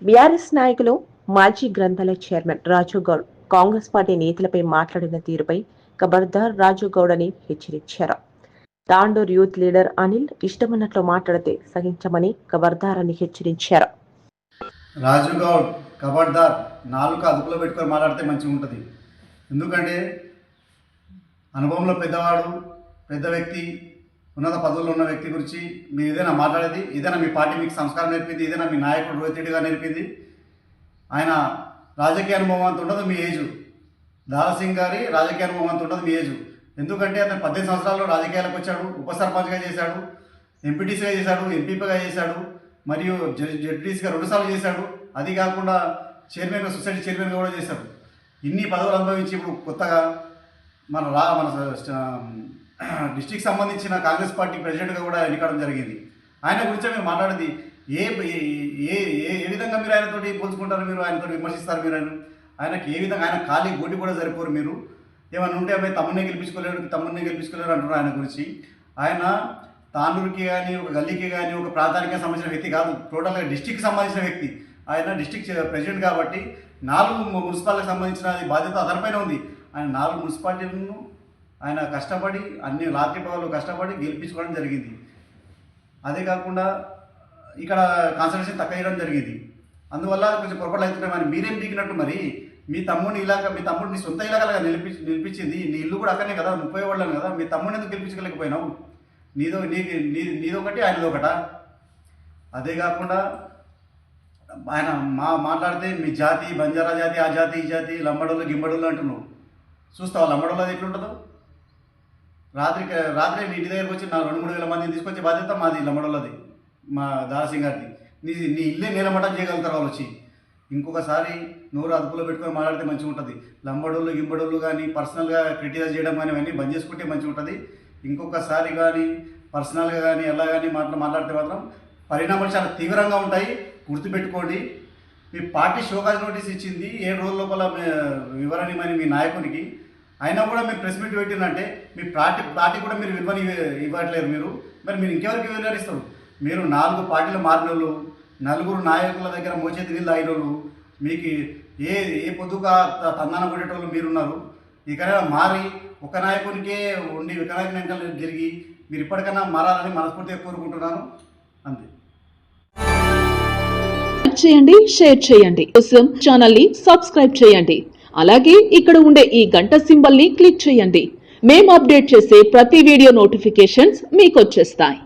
BRS నాయకులు మాజీ గ్రంథాలయ చైర్మన్ రాజు గౌడ్ కాంగ్రెస్ పార్టీ నేతలపై మాట్లాడిన తీరుపై ఖబర్దార్ రాజు గౌడ్ అని హెచ్చరించారు. తాండూర్ యూత్ లీడర్ అనిల్ ఇష్టమన్నట్లు మాట్లాడితే సహించమని ఖబర్దార్ అని హెచ్చరించారు. రాజు గౌడ్ ఖబర్దార్, నాలుక అదుపులో పెట్టుకొని మాట్లాడితే మంచిగా ఉంటుంది. ఎందుకంటే అనుభవంలో పెద్దవాడు, పెద్ద వ్యక్తి, ఉన్నత పదవుల్లో ఉన్న వ్యక్తి గురించి మీరు ఏదైనా మాట్లాడేది, ఏదైనా మీ పార్టీ మీకు సంస్కారం నేర్పింది, ఏదైనా మీ నాయకుడు రోహిత్ రెడ్డి గారు నేర్పింది. ఆయన రాజకీయ అనుభవం అంత ఉండదు మీ ఏజు. దారాసింగ్ గారి రాజకీయ అనుభవం అంత ఉండదు మీ ఏజు. ఎందుకంటే అతను 18 సంవత్సరాల్లో రాజకీయాలకు వచ్చాడు, ఉప సర్పంచ్గా చేశాడు, ఎంపీటీసీగా చేశాడు, ఎంపీపీగా చేశాడు, మరియు జడ్పీటీసీగా 2 సార్లు చేశాడు. అది కాకుండా చైర్మన్గా, సొసైటీ చైర్మన్గా కూడా చేశాడు. ఇన్ని పదవులు అనుభవించి ఇప్పుడు కొత్తగా మన డిస్టిక్ సంబంధించిన కాంగ్రెస్ పార్టీ ప్రెసిడెంట్గా కూడా ఎన్నికడం జరిగింది. ఆయన గురించి మీరు మాట్లాడేది ఏ ఏ ఏ విధంగా మీరు ఆయనతోటి పోల్చుకుంటారు, మీరు ఆయనతో విమర్శిస్తారు. మీరు ఆయనకి ఏ విధంగా, ఆయన ఖాళీ గోటి కూడా సరిపోరు. మీరు ఏమైనా ఉంటే అబ్బాయి తమ్ముడిని గెలిపించుకోలేరు అంటున్నారు ఆయన గురించి. ఆయన తాండూరుకి కానీ, ఒక గల్లీకి కానీ, ఒక ప్రాంతానికి సంబంధించిన వ్యక్తి కాదు, టోటల్గా డిస్టిక్కి సంబంధించిన వ్యక్తి. ఆయన డిస్టిక్ ప్రెసిడెంట్ కాబట్టి 4 మున్సిపాలిటీకి సంబంధించిన బాధ్యత అతనిపైన ఉంది. ఆయన 4 మున్సిపాలిటీలను ఆయన కష్టపడి, అన్ని రాత్రి పగలు కష్టపడి గెలిపించుకోవడం జరిగింది. అదే కాకుండా ఇక్కడ కాన్సన్ట్రేషన్ తక్కువ చేయడం జరిగింది. అందువల్ల కొంచెం పొరపాటు అవుతున్నాయి. మరి మీరేం దిగినట్టు, మరి మీ తమ్ముడిని సొంత ఇలాగా నిలిపించింది. నీ ఇల్లు కూడా అక్కడనే కదా, 30 వాళ్ళని కదా. మీ తమ్ముడిని ఎందుకు గెలిపించగలేకపోయినావు? నీదొకటి ఆయనదొకట. అదే కాకుండా ఆయన మాట్లాడితే మీ జాతి, బంజారా జాతి, ఆ జాతి, ఈ జాతి, లంబడోళ్ళు గింబడోళ్ళు అంటున్నావు. చూస్తావా లంబడోళ్ళది ఎట్లుంటుందో? రాత్రి మీ ఇంటి దగ్గరకు వచ్చి 2-3 వేల మందిని తీసుకొచ్చే బాధ్యత మాది, లంబడోళ్ళది, మా దారాసింగ్ గారిది. నీ ఇల్లే నీలమట్టం చేయగలుగుతారు వాళ్ళు వచ్చి. ఇంకొకసారి నోరు అదుపులో పెట్టుకొని మాట్లాడితే మంచిగా ఉంటుంది. లంబడోళ్ళు గింబడోళ్ళు కానీ పర్సనల్గా క్రిటిసైజ్ చేయడం కానీ అవన్నీ బంద్ చేసుకుంటే మంచిగా ఉంటుంది. ఇంకొకసారి కానీ పర్సనల్గా కానీ ఎలా కానీ మాట్లాడితే మాత్రం పరిణామాలు చాలా తీవ్రంగా ఉంటాయి. గుర్తుపెట్టుకోండి. మీ పార్టీ షోకాజ్ నోటీస్ ఇచ్చింది 7 రోజుల లోపల వివరణ మీ నాయకునికి. అయినా కూడా మీరు ప్రెస్ మీట్ పెట్టిందంటే మీ పార్టీ కూడా మీరు విలువని ఇవ్వట్లేరు. మరి మీరు ఇంకెవరికి వివరిస్తారు? మీరు 4 పార్టీలు మారిన వాళ్ళు, 4 నాయకుల దగ్గర మోచేతి నీళ్ళు తాగిన వాళ్ళు, మీకు ఏ పొద్దుగా తందాన కొట్టేటోళ్ళు మీరున్నారు. ఇకనైనా మారి ఒక నాయకునికే ఉండి వికనాయకుని వెంటనే జరిగి మీరు ఇప్పటికైనా మారాలని మనస్ఫూర్తిగా కోరుకుంటున్నాను. అంతే. చేయండి, షేర్ చేయండి, కోసం ఛానల్ ని సబ్స్క్రైబ్ చేయండి. అలాగే ఇక్కడ ఉండే ఈ గంట సింబల్ ని క్లిక్ చేయండి. మేము అప్డేట్ చేసే ప్రతి వీడియో నోటిఫికేషన్స్ మీకు వచ్చేస్తాయి.